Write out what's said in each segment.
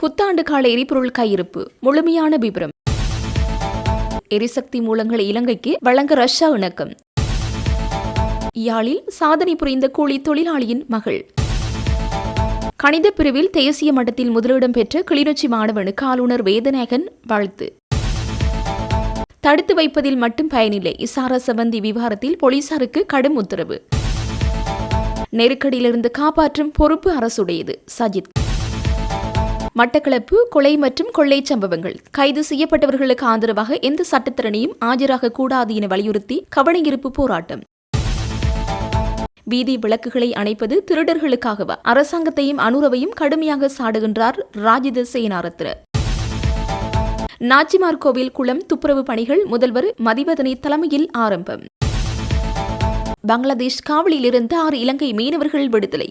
புத்தாண்டு கால எரிபொருள் கையிருப்பு முழுமையான விபரம். எரிசக்தி மூலங்களை இலங்கைக்கு வழங்க ரஷ்யா இணக்கம். யாழில் சாதனை புரிந்த கூலி தொழிலாளியின் மகள். கணித பிரிவில் தேசிய மட்டத்தில் முதலிடம் பெற்ற கிளிநொச்சி மாணவனுக்கு ஆளுநர் வேதநாயகன் வாழ்த்து. தடுத்து வைப்பதில் மட்டும் பயனில்லை, இசார சம்பந்தி விவகாரத்தில் போலீசாருக்கு கடும் உத்தரவு. நெருக்கடியிலிருந்து காப்பாற்றும் பொறுப்பு அரசுடையது, சஜித். மட்டக்களப்பு கொலை மற்றும் கொள்ளை சம்பவங்கள் கைது செய்யப்பட்டவர்களுக்கு ஆதரவாக எந்த சட்டத்திறனையும் ஆஜராக கூடாது என வலியுறுத்தி கவனஈர்ப்பு போராட்டம். வீதி விளக்குகளை அணைப்பது திருடர்களுக்காகவா? அரசாங்கத்தையும் அனுரவையும் கடுமையாக சாடுகின்றார் ராஜித சேனாரத்ன. நாச்சிமார் கோவில் குளம் துப்புரவு பணிகள் முதல்வர் மதிவதனை தலைமையில் ஆரம்பம். பங்களாதேஷ் காவலில் இருந்து 6 இலங்கை மீனவர்கள் விடுதலை.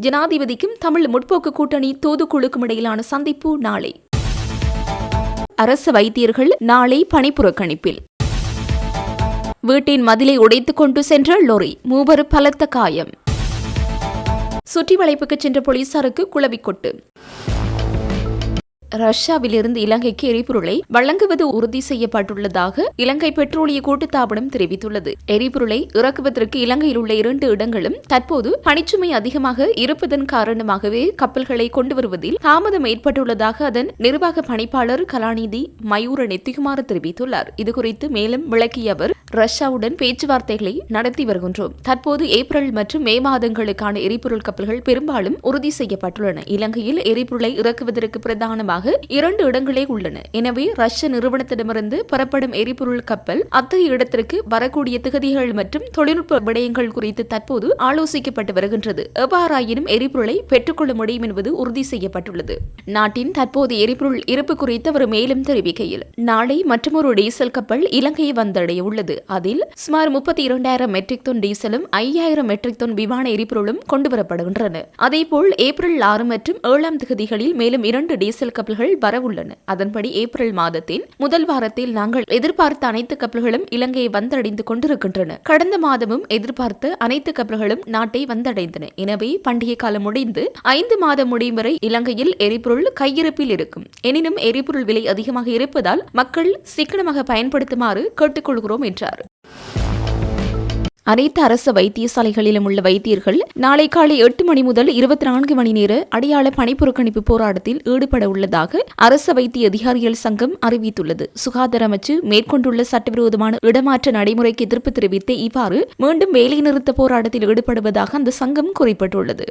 ஜனாதிபதிக்கும் தமிழ் முற்போக்கு கூட்டணி தூதுக்குழுக்கும் இடையிலான சந்திப்பு நாளை. அரசு வைத்தியர்கள் நாளை பணிப்புறக்கணிப்பில். வீட்டின் மதிலை உடைத்துக் கொண்டு சென்ற லொரி, 3 பலத்த காயம். சுற்றி வளைப்புக்கு சென்ற போலீசாருக்கு குளவிக்கொட்டு. ரஷ்யாவிலிருந்து இலங்கைக்கு எரிபொருளை வழங்குவது உறுதி செய்யப்பட்டுள்ளதாக இலங்கை பெட்ரோலிய கூட்டுத்தாபனம் தெரிவித்துள்ளது. எரிபொருளை இறக்குவதற்கு இலங்கையில் உள்ள 2 இடங்களும் தற்போது பணிச்சுமை அதிகமாக இருப்பதன் காரணமாகவே கப்பல்களை கொண்டு வருவதில் தாமதம் ஏற்பட்டுள்ளதாக அதன் நிர்வாக பணிப்பாளர் கலாநிதி மயூர நெத்திகுமார் தெரிவித்துள்ளார். இதுகுறித்து மேலும் விளக்கிய அவர், ரஷ்யாவுடன் பேச்சுவார்த்தைகளை நடத்தி வருகின்றோம். தற்போது ஏப்ரல் மற்றும் மே மாதங்களுக்கான எரிபொருள் கப்பல்கள் பெரும்பாலும் உறுதி செய்யப்பட்டுள்ளன. இலங்கையில் எரிபொருளை இறக்குவதற்கு பிரதானமாக 2 இடங்களே உள்ளன. எனவே ரஷ்ய நிறுவனத்திடமிருந்து புறப்படும் எரிபொருள் கப்பல் அத்தகைய இடத்திற்கு வரக்கூடிய திகதிகள் மற்றும் தொழில்நுட்ப விடயங்கள் குறித்து தற்போது ஆலோசிக்கப்பட்டு வருகின்றது. எவ்வாறாயினும் எரிபொருளை பெற்றுக்கொள்ள முடியும் என்பது உறுதி செய்யப்பட்டுள்ளது. நாட்டின் தற்போது எரிபொருள் இருப்பு குறித்து அவர் மேலும் தெரிவிக்கையில், நாளை மற்றொரு டீசல் கப்பல் இலங்கையை வந்தடைய உள்ளது. அதில் சுமார் 32,000 மெட்ரிக் டன் டீசலும் 5,000 மெட்ரிக் டன் விமான எரிபொருளும் கொண்டுவரப்படுகின்றன. அதேபோல் ஏப்ரல் 6 மற்றும் 7 திகதிகளில் மேலும் 2 டீசல் கப்பல்கள் வரவுள்ளன. அதன்படி ஏப்ரல் மாதத்தின் முதல் வாரத்தில் நாங்கள் எதிர்பார்த்த அனைத்து கப்பல்களும் இலங்கையை வந்தடைந்து கொண்டிருக்கின்றன. கடந்த மாதமும் எதிர்பார்த்த அனைத்து கப்பல்களும் நாட்டை வந்தடைந்தன. எனவே பண்டிகை காலம் முடிந்து 5 மாதம் முடியும் வரை இலங்கையில் எரிபொருள் கையிருப்பில் இருக்கும். எனினும் எரிபொருள் விலை அதிகமாக இருப்பதால் மக்கள் சிக்கனமாக பயன்படுத்துமாறு கேட்டுக்கொள்கிறோம் என்றார். அனைத்து அரசு வைத்தியசாலைகளிலும் உள்ள வைத்தியர்கள் நாளை காலை 8 மணி முதல் 24 மணி நேர அடையாள பணிப்புறக்கணிப்பு போராட்டத்தில் ஈடுபட உள்ளதாக அரசு வைத்திய அதிகாரிகள் சங்கம் அறிவித்துள்ளது. சுகாதார அமைச்சு மேற்கொண்டுள்ள சட்டவிரோதமான இடமாற்ற நடைமுறைக்கு எதிர்ப்பு தெரிவித்து இவ்வாறு மீண்டும் வேலைநிறுத்த போராட்டத்தில் ஈடுபடுவதாக அந்த சங்கம் குறிப்பிட்டுள்ளது.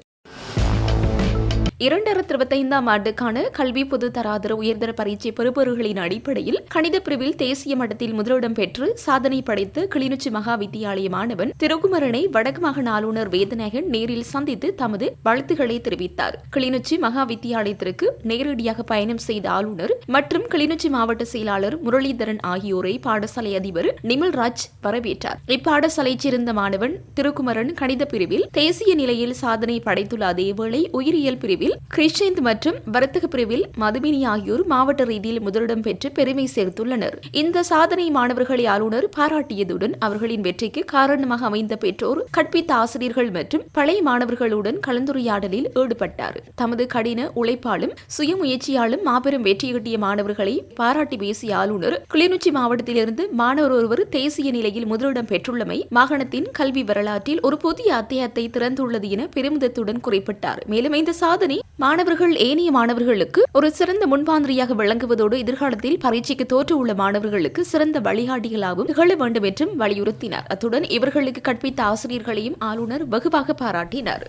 2025ஆம் ஆண்டுக்கான கல்வி பொது தராதர உயர்தர பரீட்சை பெறுபவர்களின் அடிப்படையில் கணித பிரிவில் தேசிய மட்டத்தில் முதலிடம் பெற்று சாதனை படைத்த கிளிநொச்சி மகா வித்தியாலய மாணவன் திருக்குமரனை வடக்கு மாகாண ஆளுநர் வேதநாயகன் நேரில் சந்தித்து தமது வாழ்த்துக்களை தெரிவித்தார். கிளிநொச்சி மகா வித்தியாலயத்திற்கு நேரடியாக பயணம் செய்த ஆளுநர் மற்றும் கிளிநொச்சி மாவட்ட செயலாளர் முரளிதரன் ஆகியோரை பாடசாலை அதிபர் நிமல்ராஜ் வரவேற்றார். இப்பாடசாலையைச் சேர்ந்த மாணவன் திருக்குமரன் கணித பிரிவில் தேசிய நிலையில் சாதனை படைத்துள்ள அதேவேளை உயிரியல் பிரிவில் கிறிஸ்டியன் மற்றும் வர்த்தக பிரிவில் மதுமினி ஆகியோர் மாவட்ட ரீதியில் முதலிடம் பெற்று பெருமை சேர்த்துள்ளனர். இந்த சாதனை மாணவர்களை ஆளுநர் பாராட்டியதுடன் அவர்களின் வெற்றிக்கு காரணமாக அமைந்த பெற்றோர், கற்பித்த ஆசிரியர்கள் மற்றும் பழைய மாணவர்களுடன் கலந்துரையாடலில் ஈடுபட்டார். தமது கடின உழைப்பாலும் சுயமுயற்சியாலும் மாபெரும் வெற்றியீட்டிய மாணவர்களை பாராட்டி பேசிய ஆளுநர், கிளிநொச்சி மாவட்டத்திலிருந்து மாணவர் ஒருவர் தேசிய நிலையில் முதலிடம் பெற்றுள்ளமை மாகாணத்தின் கல்வி வரலாற்றில் ஒரு புதிய அத்தியாயத்தை திறந்துள்ளது என பெருமிதத்துடன் குறிப்பிட்டார். மேலும் இந்த சாதனை மாணவர்கள் ஏனைய மாணவர்களுக்கு ஒரு சிறந்த முன்மாதிரியாக விளங்குவதோடு எதிர்காலத்தில் பரீட்சைக்கு தோற்று உள்ள மாணவர்களுக்கு சிறந்த வழிகாட்டிகளாகவும் திகழ வேண்டும் என்றும் வலியுறுத்தினார். அத்துடன் இவர்களுக்கு கற்பித்த ஆசிரியர்களையும் ஆளுநர் வெகுவாக பாராட்டினார்.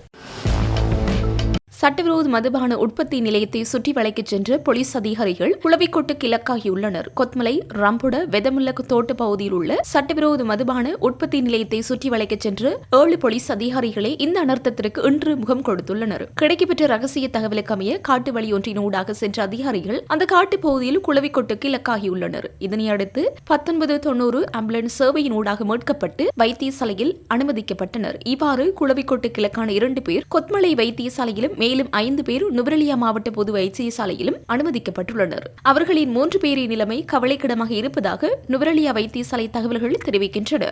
சட்டவிரோத மதுபான உற்பத்தி நிலையத்தை சுற்றி வளைக்கச் சென்ற போலீஸ் அதிகாரிகள் குளவிக்கொட்டுக்கு இலக்காகியுள்ளனர். கொத்மலை ரம்புட வெதமுல்ல தோட்ட பகுதியில் உள்ள சட்டவிரோத மதுபான உற்பத்தி நிலையத்தை சுற்றி வளைக்கச் சென்ற 7 போலீஸ் அதிகாரிகளை இந்த அனர்த்தத்திற்கு இன்று முகம் கொடுத்துள்ளனர். கிடைக்கப்பெற்ற ரகசிய தகவலுக்கு அமைய காட்டு வழி ஒன்றின் ஊடாக சென்ற அதிகாரிகள் அந்த காட்டு பகுதியில் குளவிக்கொட்டுக்கு இலக்காகியுள்ளனர். இதனையடுத்து 1990 ஆம்புலன்ஸ் சேவையின் ஊடாக மீட்கப்பட்டு வைத்தியசாலையில் அனுமதிக்கப்பட்டனர். இவ்வாறு குளவிக்கொட்டுக்கு இலக்கான 2 பேர் கொத்மலை வைத்தியசாலையிலும் மேலும் 5 பேர் நுவரெலியா மாவட்ட பொது வைத்தியசாலையிலும் அனுமதிக்கப்பட்டுள்ளனர். அவர்களின் 3 பேரின் நிலைமை கவலைக்கிடமாக இருப்பதாக நுவரெலியா வைத்தியசாலை தகவல்கள் தெரிவிக்கின்றன.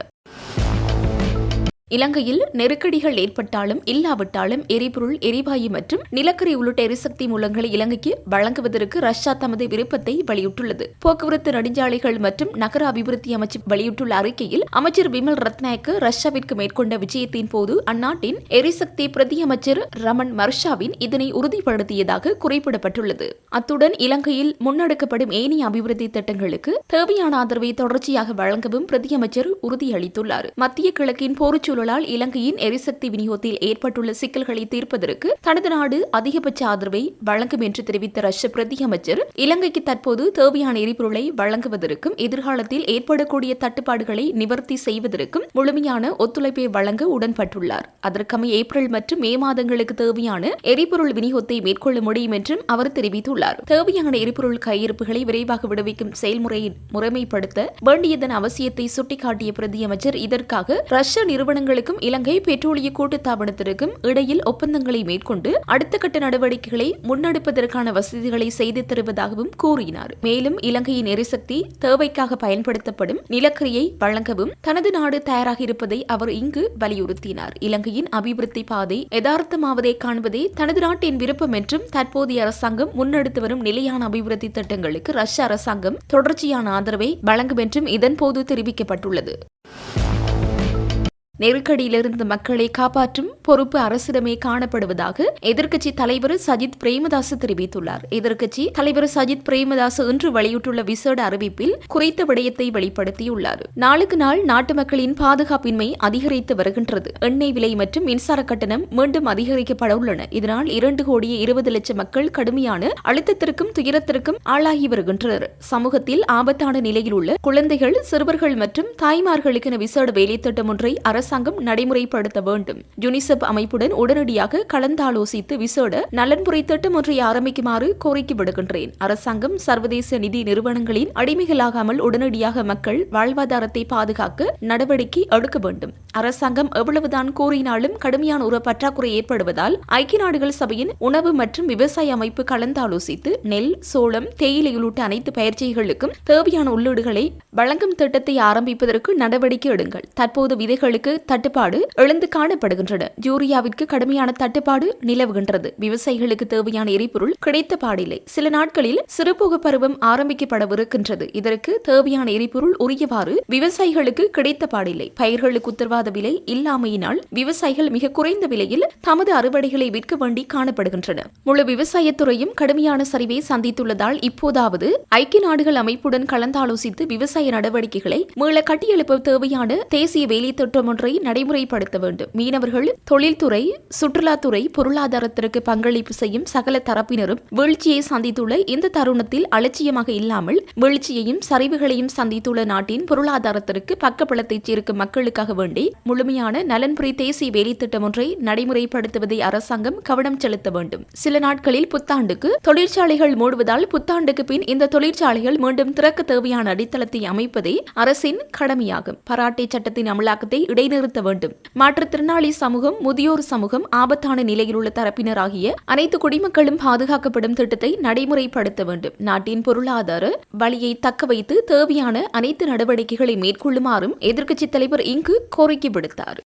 இலங்கையில் நெருக்கடிகள் ஏற்பட்டாலும் இல்லாவிட்டாலும் எரிபொருள், எரிவாயு மற்றும் நிலக்கரி உள்ளிட்ட எரிசக்தி மூலங்களை இலங்கைக்கு வழங்குவதற்கு ரஷ்யா தமது விருப்பத்தை வெளியிட்டுள்ளது. போக்குவரத்து, நெடுஞ்சாலைகள் மற்றும் நகர அபிவிருத்தி அமைச்சு வெளியிட்டுள்ள அறிக்கையில் அமைச்சர் விமல் ரத்நாயக்க ரஷ்யாவிற்கு மேற்கொண்ட விஜயத்தின் போது அந்நாட்டின் எரிசக்தி பிரதி அமைச்சர் ரமன் மர்ஷாவின் இதனை உறுதிப்படுத்தியதாக குறிப்பிடப்பட்டுள்ளது. அத்துடன் இலங்கையில் முன்னெடுக்கப்படும் ஏனைய அபிவிருத்தி திட்டங்களுக்கு தேவையான ஆதரவை தொடர்ச்சியாக வழங்கவும் பிரதியமைச்சர் உறுதியளித்துள்ளார். மத்திய கிழக்கின் போர்ச்சூழல் இலங்கையின் எரிசக்தி விநியோகத்தில் ஏற்பட்டுள்ள சிக்கல்களை தீர்ப்பதற்கு தனது நாடு அதிகபட்ச ஆதரவை வழங்கும் என்று தெரிவித்த ரஷ்ய பிரதி அமைச்சர் இலங்கைக்கு தற்போது தேவையான எரிபொருளை வழங்குவதற்கும் எதிர்காலத்தில் ஏற்படக்கூடிய தட்டுப்பாடுகளை நிவர்த்தி செய்வதற்கும் முழுமையான ஒத்துழைப்பை வழங்க உடன்பட்டுள்ளார். அதற்கமைய ஏப்ரல் மற்றும் மே மாதங்களுக்கு தேவையான எரிபொருள் விநியோகத்தை மேற்கொள்ள முடியும் என்றும் அவர் தெரிவித்துள்ளார். தேவையான எரிபொருள் கையிருப்புகளை விரைவாக விடுவிக்கும் செயல்முறையை முறைமைப்படுத்த வேண்டியதன் அவசியத்தை சுட்டிக்காட்டிய பிரதி அமைச்சர் இதற்காக ரஷ்ய நிறுவனங்களுக்கும் இலங்கை பெட்ரோலிய கூட்டுத்தாபனத்திற்கும் இடையில் ஒப்பந்தங்களை மேற்கொண்டு அடுத்த கட்ட நடவடிக்கைகளை முன்னெடுப்பதற்கான வசதிகளை செய்து தருவதாகவும் கூறினார். மேலும் இலங்கையின் எரிசக்தி தேவைக்காக பயன்படுத்தப்படும் நிலக்கரியை வழங்கவும் தனது நாடு தயாராக இருப்பதை அவர் இங்கு வலியுறுத்தினார். இலங்கையின் அபிவிருத்தி பாதை யதார்த்தமாவதை காண்பதே தனது நாட்டின் விருப்பம் என்றும் தற்போதைய அரசாங்கம் முன்னெடுத்து வரும் நிலையான அபிவிருத்தி திட்டங்களுக்கு ரஷ்ய அரசாங்கம் தொடர்ச்சியான ஆதரவை வழங்கும் என்றும் இதன்போது தெரிவிக்கப்பட்டுள்ளது. நெருக்கடியிலிருந்து மக்களை காப்பாற்றும் பொறுப்பு அரசிடமே காணப்படுவதாக எதிர்க்கட்சி தலைவர் சஜித் பிரேமதாஸ் தெரிவித்துள்ளார். எதிர்க்கட்சி தலைவர் சஜித் பிரேமதாஸ் இன்று வெளியிட்டுள்ள விசேட அறிவிப்பில் குறித்த விடயத்தை வெளிப்படுத்தியுள்ளார். நாளுக்கு நாள் நாட்டு மக்களின் பாதுகாப்பின்மை அதிகரித்து வருகின்றது. எண்ணெய் விலை மற்றும் மின்சார கட்டணம் மீண்டும் அதிகரிக்கப்பட உள்ளன. இதனால் 2,20,00,000 மக்கள் கடுமையான அழுத்தத்திற்கும் துயரத்திற்கும் ஆளாகி வருகின்றனர். சமூகத்தில் ஆபத்தான நிலையில் உள்ள குழந்தைகள், சிறுவர்கள் மற்றும் தாய்மார்களுக்கென விசேட வேலைத்திட்டம் ஒன்றை அரசாங்கம் நடைமுறைப்படுத்த வேண்டும். யுனிசெப் அமைப்புடன் உடனடியாக கலந்தாலோசித்து விசேட நலன்புரி திட்டம் ஒன்றை ஆரம்பிக்குமாறு கோரிக்கை விடுகின்றேன். அரசாங்கம் சர்வதேச நிதி நிறுவனங்களின் அடிமைகளாகாமல் உடனடியாக மக்கள் வாழ்வாதாரத்தை பாதுகாக்க நடவடிக்கை எடுக்க வேண்டும். அரசாங்கம் எவ்வளவுதான் கூறினாலும் கடுமையான ஒரு பற்றாக்குறை ஏற்படுவதால் ஐக்கிய நாடுகள் சபையின் உணவு மற்றும் விவசாய அமைப்பு கலந்தாலோசித்து நெல், சோளம், தேயிலை உள்ளிட்ட அனைத்து பயிற்சிகளுக்கும் தேவையான உள்ளீடுகளை வழங்கும் திட்டத்தை ஆரம்பிப்பதற்கு நடவடிக்கை எடுங்கள். தற்போது விதைகளுக்கு தட்டுப்பாடு எழுந்து காணப்படுகின்றன. யூரியாவிற்கு கடுமையான தட்டுப்பாடு நிலவுகின்றது. விவசாயிகளுக்கு தேவையான எரிபொருள் கிடைத்த பாடில்லை. சில நாட்களில் சிறுபோக பருவம் ஆரம்பிக்கப்படவிருக்கின்றது. இதற்கு தேவையான எரிபொருள் உரியவாறு விவசாயிகளுக்கு கிடைத்த பாடில்லை. பயிர்களுக்கு உத்தரவாத விலை இல்லாமையினால் விவசாயிகள் மிக குறைந்த விலையில் தமது அறுவடைகளை விற்க வேண்டி காணப்படுகின்றன. முழு விவசாயத்துறையும் கடுமையான சரிவை சந்தித்துள்ளதால் இப்போதாவது ஐக்கிய நாடுகள் அமைப்புடன் கலந்தாலோசித்து விவசாய நடவடிக்கைகளை மீள கட்டியெழுப்ப தேவையான தேசிய வேலை திட்டம் ஒன்றை நடைமுறைப்படுத்த வேண்டும். மீனவர்கள், தொழில்துறை, சுற்றுலாத்துறை, பொருளாதாரத்திற்கு பங்களிப்பு செய்யும் சகல தரப்பினரும் வீழ்ச்சியை சந்தித்துள்ள இந்த தருணத்தில் அலட்சியமாக இல்லாமல் வீழ்ச்சியையும் சரிவுகளையும் சந்தித்துள்ள நாட்டின் பொருளாதாரத்திற்கு பக்கபலத்தை சேர்க்கும் மக்களுக்காக வேண்டி முழுமையான நலன்புரி தேசிய வேலை திட்டம் ஒன்றை நடைமுறைப்படுத்துவதை அரசாங்கம் கவனம் செலுத்த வேண்டும். சில நாட்களில் புத்தாண்டுக்கு தொழிற்சாலைகள் மூடுவதால் புத்தாண்டுக்கு பின் இந்த தொழிற்சாலைகள் மீண்டும் திறக்க தேவையான அடித்தளத்தை அமைப்பதே அரசின் கடமையாகும். பராட்டை சட்டத்தின் அமலாக்கத்தை இடைநிறுத்த வேண்டும். மாற்றுத்திறனாளி சமூகம், முதியோர் சமூகம், ஆபத்தான நிலையில் உள்ள தரப்பினர் ஆகிய அனைத்து குடிமக்களும் பாதுகாக்கப்படும் திட்டத்தை நடைமுறைப்படுத்த வேண்டும். நாட்டின் பொருளாதார வழியை தக்க வைத்து தேவையான அனைத்து நடவடிக்கைகளை மேற்கொள்ளுமாறும் எதிர்க்கட்சித் தலைவர் இங்கு கோரிக்கை விடுத்தார்.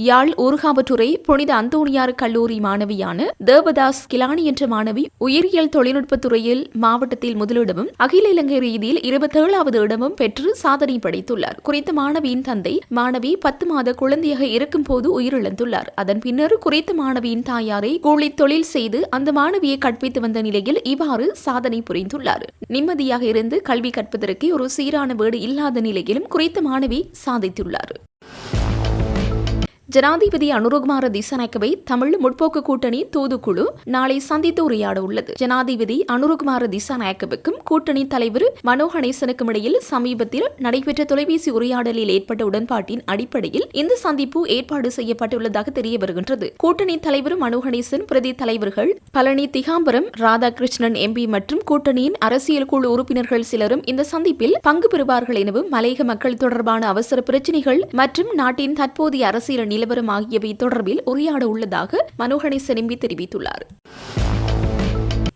யாழ் ஊர்காவற்றுறை புனித அந்தோணியார் கல்லூரி மாணவியான தேவதாஸ் கிலானி என்ற மாணவி உயிரியல் தொழில்நுட்பத் துறையில் மாவட்டத்தில் முதலிடமும் அகில இலங்கை ரீதியில் 27வது இடமும் பெற்று சாதனை படைத்துள்ளார். குறித்த மாணவியின் தந்தை மாணவி 10 மாத குழந்தையாக இருக்கும் போது உயிரிழந்துள்ளார். அதன் பின்னர் குறித்த மாணவியின் தாயாரை கூலி தொழில் செய்து அந்த மாணவியை கற்பித்து வந்த நிலையில் இவ்வாறு சாதனை புரிந்துள்ளார். நிம்மதியாக இருந்து கல்வி கற்பதற்கு ஒரு சீரான வீடு இல்லாத நிலையிலும் குறித்த மாணவி சாதித்துள்ளார். ஜனாதிபதி அனுரகுமார திசாநாயக்கவை தமிழ் முற்போக்கு கூட்டணி தூதுக்குழு நாளை சந்தித்து உரையாட உள்ளது. ஜனாதிபதி அனுரகுமார திசாநாயக்கவுக்கும் கூட்டணி தலைவர் மனோ கணேசனுக்கும் இடையில் சமீபத்தில் நடைபெற்ற தொலைபேசி உரையாடலில் ஏற்பட்ட உடன்பாட்டின் அடிப்படையில் இந்த சந்திப்பு ஏற்பாடு செய்யப்பட்டுள்ளதாக தெரிய வருகின்றது. கூட்டணி தலைவர் மனோ கணேசன், பிரதி தலைவர்கள் பழனி திகாம்பரம், ராதாகிருஷ்ணன் எம்பி மற்றும் கூட்டணியின் அரசியல் குழு உறுப்பினர்கள் சிலரும் இந்த சந்திப்பில் பங்கு பெறுவார்கள் எனவும் மலையக மக்கள் தொடர்பான அவசர பிரச்சினைகள் மற்றும் நாட்டின் தற்போதைய அரசியல் நிலவரம் ஆகியவை தொடர்பில் உரையாட உள்ளதாக மனோ கணேசன் எம்பி தெரிவித்துள்ளார்.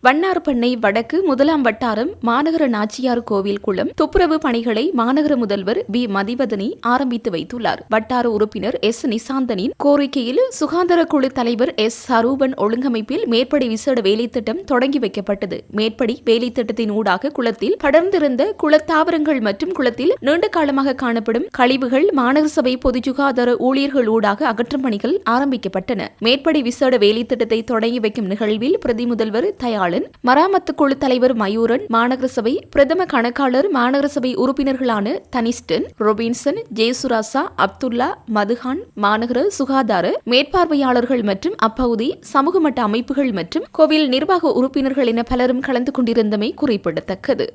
வண்ணார்பண்ணை வடக்கு 1ஆம் வட்டாரம் மாநகர நாச்சியார் கோவில் குளம் துப்புரவு பணிகளை மாநகர முதல்வர் பி மதிவதனி ஆரம்பித்து வைத்துள்ளார். வட்டார உறுப்பினர் எஸ் நிசாந்தனின் கோரிக்கையில் சுகாதார குழு தலைவர் எஸ் சரூபன் ஒழுங்கமைப்பில் மேற்படி விசேட வேலைத்திட்டம் தொடங்கி வைக்கப்பட்டது. மேற்படி வேலைத்திட்டத்தின் ஊடாக குளத்தில் படர்ந்திருந்த குளத்தாவரங்கள் மற்றும் குளத்தில் நீண்ட காலமாக காணப்படும் கழிவுகள் மாநகர சபை பொது சுகாதார ஊழியர்கள் ஊடாக அகற்றும் பணிகள் ஆரம்பிக்கப்பட்டன. மேற்படி விசேட வேலைத்திட்டத்தை தொடங்கி வைக்கும் நிகழ்வில் பிரதி முதல்வர் தயாளன், மராமத்து குழு தலைவர் மயூரன், மாநகர சபை பிரதம கணக்காளர், மாநகர சபை உறுப்பினர்களான தனிஸ்டன், ரொபின்சன், ஜேசுராசா, அப்துல்லா, மதுகான், மாநகர சுகாதார மேற்பார்வையாளர்கள் மற்றும் அப்பகுதி சமூக மட்ட அமைப்புகள் மற்றும் கோவில் நிர்வாக உறுப்பினர்கள் என பலரும் கலந்து கொண்டிருந்தமை குறிப்பிடத்தக்கது.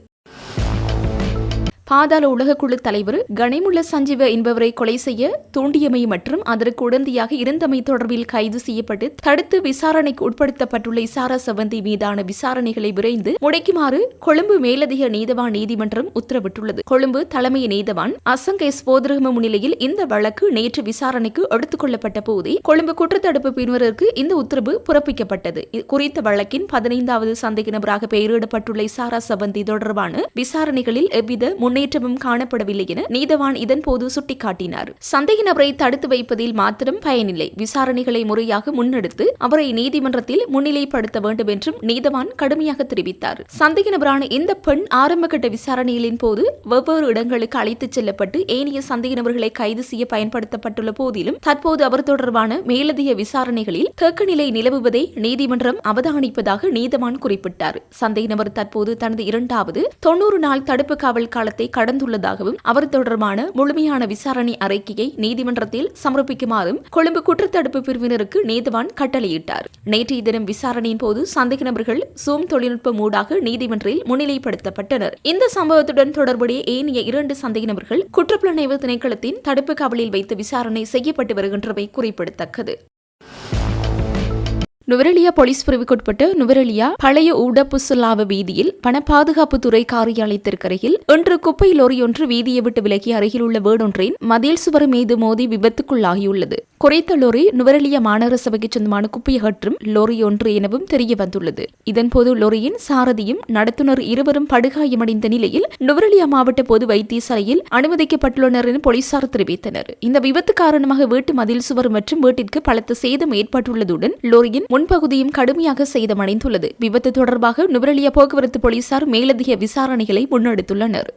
பாதாள உலகக்குழு தலைவர் கணேமுல்ல சஞ்சீவ என்பவரை கொலை செய்ய தூண்டியமை மற்றும் அதற்கு உடந்தையாக இருந்தமை தொடர்பில் கைது செய்யப்பட்டு தடுத்து விசாரணைக்கு உட்படுத்தப்பட்டுள்ள இசாரா சவந்தி மீதான விசாரணைகளை விரைந்து முடைக்குமாறு கொழும்பு மேலதிக நீதவான் நீதிமன்றம் உத்தரவிட்டுள்ளது. கொழும்பு தலைமை நீதவான் அசங்க எஸ் போதரகம முன்னிலையில் இந்த வழக்கு நேற்று விசாரணைக்கு எடுத்துக் கொள்ளப்பட்ட போதே கொழும்பு குற்றத்தடுப்பு பிரிவினருக்கு இந்த உத்தரவு பிறப்பிக்கப்பட்டது. குறித்த வழக்கின் 15வது சந்தேக நபராக பெயரிடப்பட்டுள்ள இசாரா சவந்தி தொடர்பான விசாரணைகளில் எவ்வித முன்னேற்றமும் காணப்படவில்லை என நீதவான் இதன்போது சுட்டிக்காட்டினார். சந்தேக நபரை தடுத்து வைப்பதில் மாத்திரம் பயனில்லை, விசாரணைகளை முறையாக முன்னெடுத்து அவரை நீதிமன்றத்தில் முன்னிலைப்படுத்த வேண்டும் என்றும் நீதவான் கடுமையாக தெரிவித்தார். சந்தேக நபரான இந்த பெண் ஆரம்பகட்ட விசாரணைகளின் போது வெவ்வேறு இடங்களுக்கு அழைத்துச் செல்லப்பட்டு ஏனைய சந்தேக நபர்களை கைது செய்ய பயன்படுத்தப்பட்டுள்ள போதிலும் தற்போது அவர் தொடர்பான மேலதிக விசாரணைகளில் தேக்க நிலை நிலவுவதை நீதிமன்றம் அவதானிப்பதாக நீதவான் குறிப்பிட்டார். சந்தேக நபர் தற்போது தனது 2வது 90 நாள் தடுப்பு காவல் காலத்தை கடந்துள்ளதாகவும் அவர் தொடர்பான முழுமையான விசாரணை அறிக்கையை நீதிமன்றத்தில் சமர்ப்பிக்குமாறும் கொழும்பு குற்றத்தடுப்பு பிரிவினருக்கு நீதவான் கட்டளையிட்டார். நேற்றைய தினம் விசாரணையின் போது சந்தேக நபர்கள் சூம் தொழில்நுட்பம் ஊடாக நீதிமன்றில் முன்னிலைப்படுத்தப்பட்டனர். இந்த சம்பவத்துடன் தொடர்புடைய ஏனைய 2 சந்தேக நபர்கள் குற்றப்புலனாய்வு திணைக்களத்தின் தடுப்பு காவலில் வைத்து விசாரணை செய்யப்பட்டு வருகின்றமை குறிப்பிடத்தக்கது. நுவரெலியா போலீஸ் பிரிவுக்குட்பட்ட நுவரெலியா பழைய ஊடப்புசுலாவ வீதியில் வன பாதுகாப்புத்துறை காரியாலயத்திற்கருகில் இன்று குப்பை லோரி ஒன்று வீதியை விட்டு விலகி அருகில் உள்ள வீடொன்றின் மதில் சுவர் மீது மோதி விபத்துக்குள்ளாகியுள்ளது. குறித்த லோரி நுவரெலியா மாநகர சபைக்கு சொந்தமான குப்பை அகற்றும் லோரி ஒன்று எனவும் தெரிய வந்துள்ளது. இதன்போது லோரியின் சாரதியும் நடத்துனர் இருவரும் படுகாயமடைந்த நிலையில் நுவரெலியா மாவட்ட பொது வைத்தியசாலையில் அனுமதிக்கப்பட்டுள்ளனர் என போலீசார் தெரிவித்தனர். இந்த விபத்து காரணமாக வீட்டு மதில் சுவர் மற்றும் வீட்டிற்கு பலத்த சேதம் ஏற்பட்டுள்ளதுடன் லோரியின் முன்பகுதியும் கடுமையாக சேதமடைந்துள்ளது. விபத்து தொடர்பாக நுவரெலியா போக்குவரத்து போலீசார் மேலதிக விசாரணைகளை முன்னெடுத்துள்ளனர்.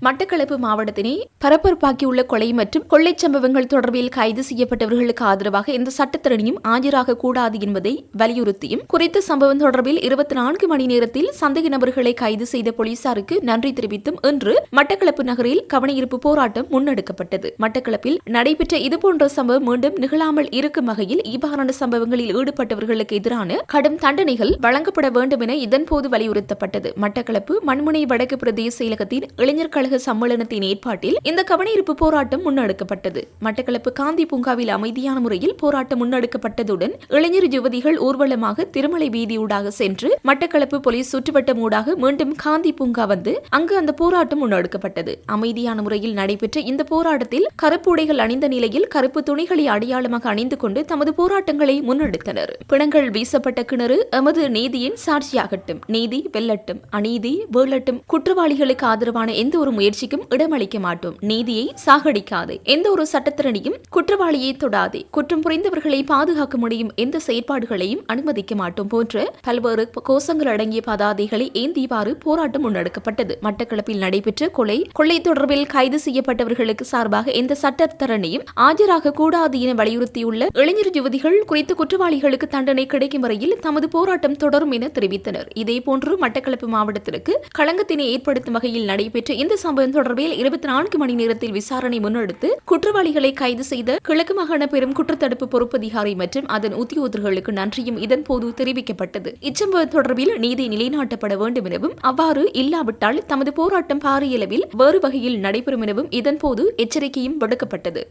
மட்டக்களப்பு மாவட்டத்தினை பரபரப்பாக்கியுள்ள கொலை மற்றும் கொள்ளைச் சம்பவங்கள் தொடர்பில் கைது செய்யப்பட்டவர்களுக்கு ஆதரவாக எந்த சட்டத்திறனியும் ஆஜராக கூடாது என்பதை வலியுறுத்தியும் குறித்த சம்பவம் தொடர்பில் 24 மணி நேரத்தில் சந்தேக நபர்களை கைது செய்த போலீசாருக்கு நன்றி தெரிவித்தும் இன்று மட்டக்களப்பு நகரில் கவனஈர்ப்பு போராட்டம் முன்னெடுக்கப்பட்டது. மட்டக்களப்பில் நடைபெற்ற இதுபோன்ற சம்பவம் மீண்டும் நிகழாமல் இருக்கும் வகையில் இவ்வாறான சம்பவங்களில் ஈடுபட்டவர்களுக்கு எதிரான கடும் தண்டனைகள் வழங்கப்பட வேண்டும் என இதன்போது வலியுறுத்தப்பட்டது. மட்டக்களப்பு மண்முனை வடக்கு பிரதேச செயலகத்தின் இளைஞர் கழக சம்மேளனத்தின் ஏற்பாட்டில் இந்த கவனஈர்ப்பு போராட்டம் முன்னெடுக்கப்பட்டது. மட்டக்களப்பு காந்தி பூங்காவில் அமைதியான முறையில் போராட்டம் முன்னெடுக்கப்பட்டதுடன் இளைஞர் யுவதிகள் ஊர்வலமாக திருமலை வீதியூடாக சென்று மட்டக்களப்பு போலீஸ் சுற்றுவட்டம் ஊடாக மீண்டும் காந்தி பூங்கா வந்து அங்கு அந்த போராட்டம் முன்னெடுக்கப்பட்டது. அமைதியான முறையில் நடைபெற்ற இந்த போராட்டத்தில் கருப்பு உடைகள் அணிந்த நிலையில் கருப்பு துணிகளை அடையாளமாக அணிந்து கொண்டு தமது போராட்டங்களை முன்னெடுத்தனர். பிணங்கள் வீசப்பட்ட கிணறு எமது நீதியின் சாட்சியாகட்டும், நீதி வெல்லட்டும், அநீதி வீழட்டும், குற்றவாளிகளுக்கு ஆதரவான எந்த ஒரு முயற்சிக்கும் இடமளிக்க மாட்டோம், நீதியை சாகடிக்காதே, எந்த ஒரு சட்டத்திறனையும் குற்றவாளியை தொடாதே, குற்றம் புரிந்தவர்களை பாதுகாக்க முடியும் எந்த செயற்பாடுகளையும் அனுமதிக்க மாட்டோம் போன்ற பல்வேறு கோஷங்கள் அடங்கிய பதாதைகளை ஏந்தியவாறு போராட்டம் முன்னெடுக்கப்பட்டது. மட்டக்களப்பில் நடைபெற்ற கொள்ளை தொடர்பில் கைது செய்யப்பட்டவர்களுக்கு சார்பாக எந்த சட்டத்திறனையும் ஆஜராக கூடாது என வலியுறுத்தியுள்ள இளைஞர் யுவதிகள் குறித்த குற்றவாளிகளுக்கு தண்டனை கிடைக்கும் வரையில் தமது போராட்டம் தொடரும் என தெரிவித்தனர். இதேபோன்று மட்டக்களப்பு மாவட்டத்திற்கு களங்கத்தினை ஏற்படுத்தும் வகையில் நடைபெற்ற இந்த சம்பவம் தொடர்பில் 24 மணி நேரத்தில் விசாரணை முன்னெடுத்து குற்றவாளிகளை கைது செய்த கிழக்கு மாகாண பெரும் குற்றத்தடுப்பு பொறுப்பதிகாரி மற்றும் அதன் உத்தியோகர்களுக்கு நன்றியும் இதன்போது தெரிவிக்கப்பட்டது. இச்சம்பவம் தொடர்பில் நீதி நிலைநாட்டப்பட வேண்டும் எனவும் அவ்வாறு இல்லாவிட்டால் தமது போராட்டம் பாரிய அளவில் வேறு வகையில் நடைபெறும் எனவும் இதன்போது எச்சரிக்கையும் விடுக்கப்பட்டது.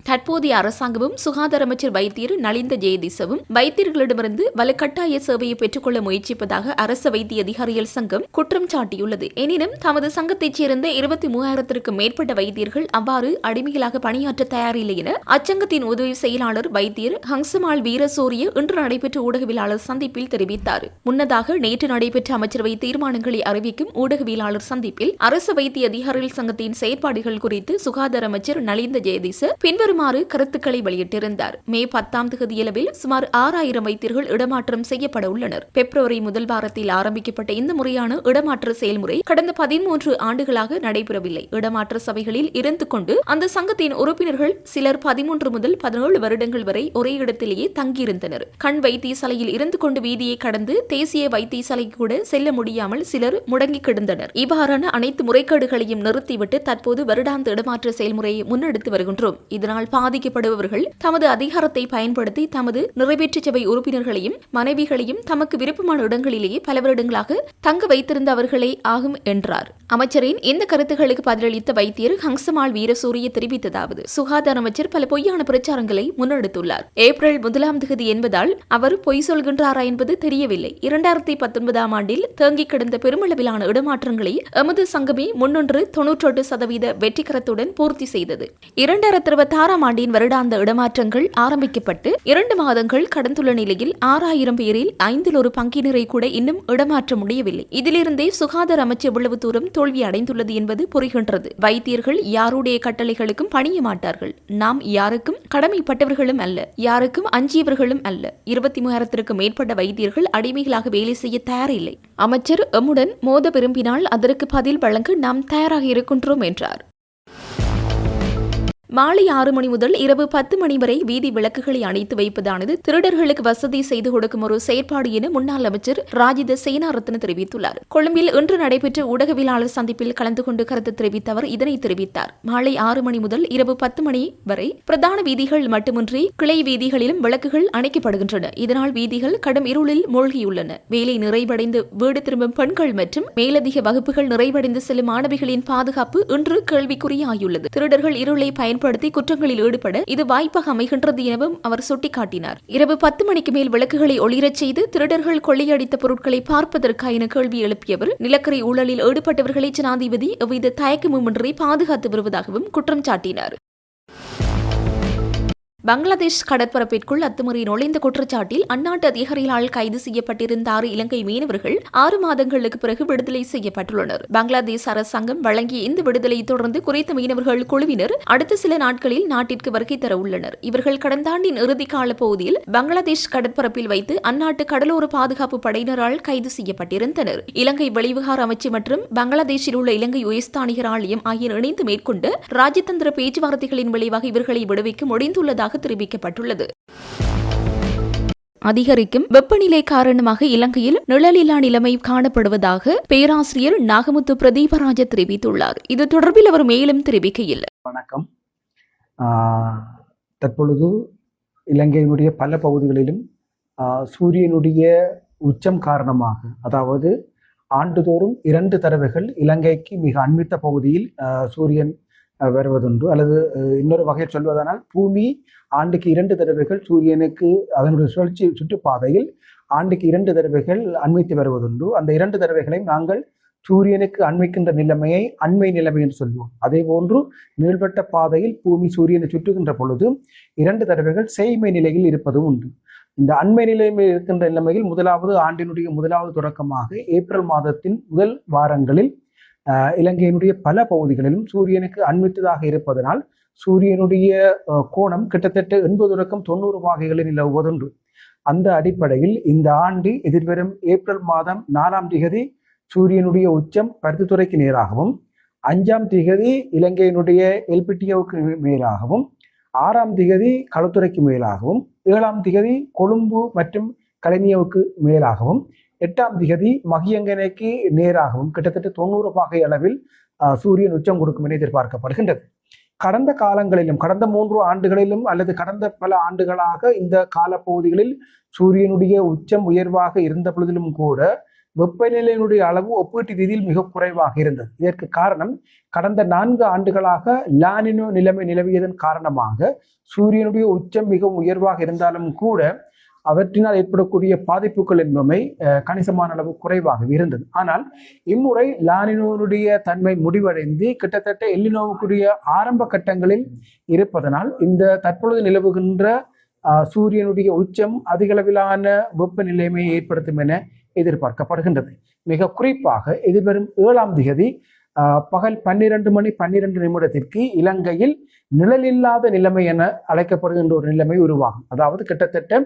தற்போதைய அரசாங்கமும் சுகாதார அமைச்சர் வைத்தியர் நலிந்த ஜெயதிசவும் வைத்தியர்களிடமிருந்து வலுக்கட்டாய சேவையை பெற்றுக்கொள்ள முயற்சிப்பதாக அரசு வைத்திய அதிகாரிகள் சங்கம் குற்றம் சாட்டியுள்ளது. எனினும் தமது சங்கத்தைச் சேர்ந்த 23,000க்கும் மேற்பட்ட வைத்தியர்கள் அவ்வாறு அடிமைகளாக பணியாற்ற தயாரில்லை என அச்சங்கத்தின் உதவி செயலாளர் வைத்தியர் ஹங்சமாள் வீரசூரிய இன்று நடைபெற்ற ஊடகவியலாளர் சந்திப்பில் தெரிவித்தார். முன்னதாக நேற்று நடைபெற்ற அமைச்சரவை தீர்மானங்களை அறிவிக்கும் ஊடகவியலாளர் சந்திப்பில் அரசு வைத்திய அதிகாரிகள் சங்கத்தின் செயற்பாடுகள் குறித்து சுகாதார அமைச்சர் நலிந்த ஜெயதிச பின்வருமாறு கருத்துக்களை வெளியிட்டிருந்தார். மே 10ஆம் தேதியளவில் சுமார் 6,000 வைத்தியர்கள் இடமாற்றம் செய்யப்பட உள்ளனர். பிப்ரவரி முதல் வாரத்தில் ஆரம்பிக்கப்பட்ட இந்த முறையான இடமாற்ற செயல்முறை கடந்த 13 ஆண்டுகளாக நடைபெறவில்லை. இடமாற்ற சபைகளில் இருந்து கொண்டு அந்த சங்கத்தின் உறுப்பினர்கள் சிலர் 13 முதல் 17 வருடங்கள் வரை ஒரே இடத்திலேயே தங்கியிருந்தனர். கண் வைத்தியசாலையில் இருந்து கொண்டு வீதியை கடந்து தேசிய வைத்தியசாலைக்கு கூட செல்ல முடியாமல் சிலர் முடங்கி கிடந்தனர். இவ்வாறான அனைத்து முறைகேடுகளையும் நிறுத்திவிட்டு தற்போது வருடாந்த இடமாற்ற செயல்முறையை முன்னெடுத்து வருகின்றோம். இதனால் பாதிக்கப்படுபவர்கள் தமது அதிகாரத்தை பயன்படுத்தி தமது நிறைவேற்று சபை உறுப்பினர்களையும் மனைவிகளையும் தமக்கு விருப்பமான இடங்களிலேயே பல வருடங்களாக தங்க வைத்திருந்த அவர்களே ஆகும் என்றார். அமைச்சரின் இந்த கருத்துக்களுக்கு பதிலளித்த வைத்தியர் ஹங்சமாள் வீரசூரிய தெரிவித்ததாவது: சுகாதார அமைச்சர் பல பொய்யான பிரச்சாரங்களை முன்னெடுத்துள்ளார். ஏப்ரல் 1ஆம் தேதி என்பதால் அவர் பொய் சொல்கின்றாரா என்பது தெரியவில்லை. 2019ஆம் ஆண்டில் தேங்கிக் கிடந்த பெருமளவிலான இடமாற்றங்களை எமது சங்கமே 98% வெற்றிகரத்துடன் பூர்த்தி செய்தது. 2026ஆம் ஆண்டின் வருடாந்த இடமாற்றங்கள் ஆரம்பிக்கப்பட்டு 2 மாதங்கள் கடந்துள்ள நிலையில் 6,000 பேரில் 1/5 பங்கினரை கூட இன்னும் இடமாற்ற முடியவில்லை. இதிலிருந்தே சுகாதார அமைச்சு எவ்வளவு தூரம் தோல்வி அடைந்துள்ளது என்பது புரிகின்றது. வைத்தியர்கள் யாருடைய கட்டளைகளுக்கும் பணிய மாட்டார்கள். நாம் யாருக்கும் கடமைப்பட்டவர்களும் அல்ல, யாருக்கும் அஞ்சியவர்களும் அல்ல. 23,000க்கும் மேற்பட்ட வைத்தியர்கள் அடிமைகளாக வேலை செய்ய தயாரில்லை. அமைச்சர் எம்முடன் மோத விரும்பினால் அதற்கு பதில் வழங்க நாம் தயாராக இருக்கின்றோம் என்றார். மாலை 6 மணி முதல் இரவு 10 மணி வரை வீதி விளக்குகளை அணைத்து வைப்பதானது திருடர்களுக்கு வசதி செய்து கொடுக்கும் ஒரு செயற்பாடு என முன்னாள் அமைச்சர் ராஜித சேனாரத்ன தெரிவித்துள்ளார். கொழும்பில் இன்று நடைபெற்ற ஊடகவியலாளர் சந்திப்பில் கலந்து கொண்டு கருத்து தெரிவித்த அவர் இதனை தெரிவித்தார். மாலை 6 மணி முதல் இரவு 10 மணி வரை பிரதான வீதிகள் மட்டுமின்றி கிளை வீதிகளிலும் விளக்குகள் அணைக்கப்படுகின்றன. இதனால் வீதிகள் கடும் இருளில் மூழ்கியுள்ளன. வேலை நிறைவடைந்து வீடு திரும்பும் பெண்கள் மற்றும் மேலதிக வகுப்புகள் நிறைவடைந்து செல்லும் மாணவிகளின் பாதுகாப்பு இன்று கேள்விக்குறியாயுள்ளது. திருடர்கள் இருளை பயன்படுத்தி குற்றங்களில் ஈடுபட இது வாய்ப்பாக அமைகின்றது எனவும் அவர் சுட்டிக்காட்டினார். இரவு 10 மணிக்கு மேல் விளக்குகளை ஒளிரச் செய்து திருடர்கள் கொள்ளையடித்த பொருட்களை பார்ப்பதற்கா என கேள்வி எழுப்பியவர் நிலக்கரி ஊழலில் ஈடுபட்டவர்களை ஜனாதிபதி எவ்வித தயக்கமுமின்றி பாதுகாத்து வருவதாகவும் குற்றம் சாட்டினார். பங்களாதேஷ் கடற்பரப்பிற்குள் அத்துமீறி நுழைந்த குற்றச்சாட்டில் அந்நாட்டு அதிகாரிகளால் கைது செய்யப்பட்டிருந்த 6 இலங்கை மீனவர்கள் 6 மாதங்களுக்கு பிறகு விடுதலை செய்யப்பட்டுள்ளனர். பங்களாதேஷ் அரசாங்கம் வழங்கிய இந்த விடுதலையை தொடர்ந்து குறித்த மீனவர்கள் குழுவினர் அடுத்த சில நாட்களில் நாட்டிற்கு வருகை தர உள்ளனர். இவர்கள் கடந்த ஆண்டின் இறுதிக்கால பகுதியில் பங்களாதேஷ் கடற்பரப்பில் வைத்து அந்நாட்டு கடலோர பாதுகாப்பு படையினரால் கைது செய்யப்பட்டிருந்தனர். இலங்கை வெளிவிவகார அமைச்சு மற்றும் பங்களாதேஷில் உள்ள இலங்கை உயர்ஸ்தானிகர் ஆலயம் ஆகிய இணைந்து மேற்கொண்ட ராஜதந்திர பேச்சுவார்த்தைகளின் விளைவாக இவர்களை விடுவிக்க முடிந்துள்ளதாக தெரிவிக்கப்பட்டுள்ளது. அதிகரிக்கும் வெப்பநிலை காரணமாக இலங்கையில் நிழலில்லா நிலைமை காணப்படுவதாக பேராசிரியர் நாகமுத்து பிரதீபராஜ தெரிவித்துள்ளார். இது தொடர்பில் அவர் மேலும் தெரிவிக்கையில், வணக்கம். தற்பொழுது இலங்கையினுடைய பல பகுதிகளிலும் சூரியனுடைய உச்சம் காரணமாக, அதாவது ஆண்டுதோறும் 2 தடவைகள் இலங்கைக்கு மிக அண்மித்த பகுதியில் சூரியன் வருவதுண்டு. அல்லது இன்னொரு வகையில் சொல்வதனால் பூமி ஆண்டுக்கு 2 தடவைகள் சூரியனுக்கு அதனுடைய சுழற்சி சுற்றுப்பாதையில் ஆண்டுக்கு 2 தடவைகள் அண்மித்து வருவதுண்டு. அந்த 2 தடவைகளையும் நாங்கள் சூரியனுக்கு அண்மிக்கின்ற நிலைமையை அண்மை நிலைமை என்று சொல்வோம். அதே போன்று நீள்வட்ட பாதையில் பூமி சூரியனை சுற்றுகின்ற பொழுது 2 தடவைகள் செய்மை நிலையில் இருப்பதும் உண்டு. இந்த அண்மை நிலைமையில் இருக்கின்ற நிலைமையில் முதலாவது ஆண்டினுடைய முதலாவது தொடக்கமாக ஏப்ரல் மாதத்தின் முதல் வாரங்களில் இலங்கையினுடைய பல பகுதிகளிலும் சூரியனுக்கு அண்மித்ததாக இருப்பதனால் சூரியனுடைய கோணம் கிட்டத்தட்ட 80-90 வகைகளில் நிலவுவதுண்டு. அந்த அடிப்படையில் இந்த ஆண்டு எதிர்வரும் ஏப்ரல் மாதம் 4ஆம் தேதி சூரியனுடைய உச்சம் பருத்தித்துறைக்கு நேராகவும், 5ஆம் தேதி இலங்கையினுடைய எல்பிட்டியோவுக்கு மேலாகவும், 6ஆம் தேதி களுத்துறைக்கு மேலாகவும், 7ஆம் தேதி கொழும்பு மற்றும் கலைஞவுக்கு மேலாகவும், 8ஆம் தேதி மகியங்கனைக்கு நேராகவும் கிட்டத்தட்ட 90 வகை அளவில் சூரியன் உச்சம் கொடுக்கும் என எதிர்பார்க்கப்படுகின்றது. கடந்த காலங்களிலும், கடந்த 3 ஆண்டுகளிலும் அல்லது கடந்த பல ஆண்டுகளாக இந்த காலப்பகுதிகளில் சூரியனுடைய உச்சம் உயர்வாக இருந்த பொழுதிலும் கூட வெப்பநிலையினுடைய அளவு ஒப்பீட்டு ரீதியில் மிக குறைவாக இருந்தது. இதற்கு காரணம் கடந்த 4 ஆண்டுகளாக லானினோ நிலைமை நிலவியதன் காரணமாக சூரியனுடைய உச்சம் மிகவும் உயர்வாக இருந்தாலும் கூட அவற்றினால் ஏற்படக்கூடிய பாதிப்புகள் என்பவை கணிசமான அளவு குறைவாக இருந்தது. ஆனால் இம்முறை லானினோனுடைய தன்மை முடிவடைந்து கிட்டத்தட்ட எல்லினோவுக்குரிய ஆரம்ப கட்டங்களில் இருப்பதனால் இந்த தற்பொழுது நிலவுகின்ற சூரியனுடைய உச்சம் அதிகளவிலான வெப்பநிலைமையை ஏற்படுத்தும் என எதிர்பார்க்கப்படுகின்றது. மிக குறிப்பாக எதிர்வரும் 7ஆம் தேதி பகல் 12 மணி 12 நிமிடத்திற்கு இலங்கையில் நிழலில்லாத நிலைமை என அழைக்கப்படுகின்ற ஒரு நிலைமை உருவாகும். அதாவது கிட்டத்தட்ட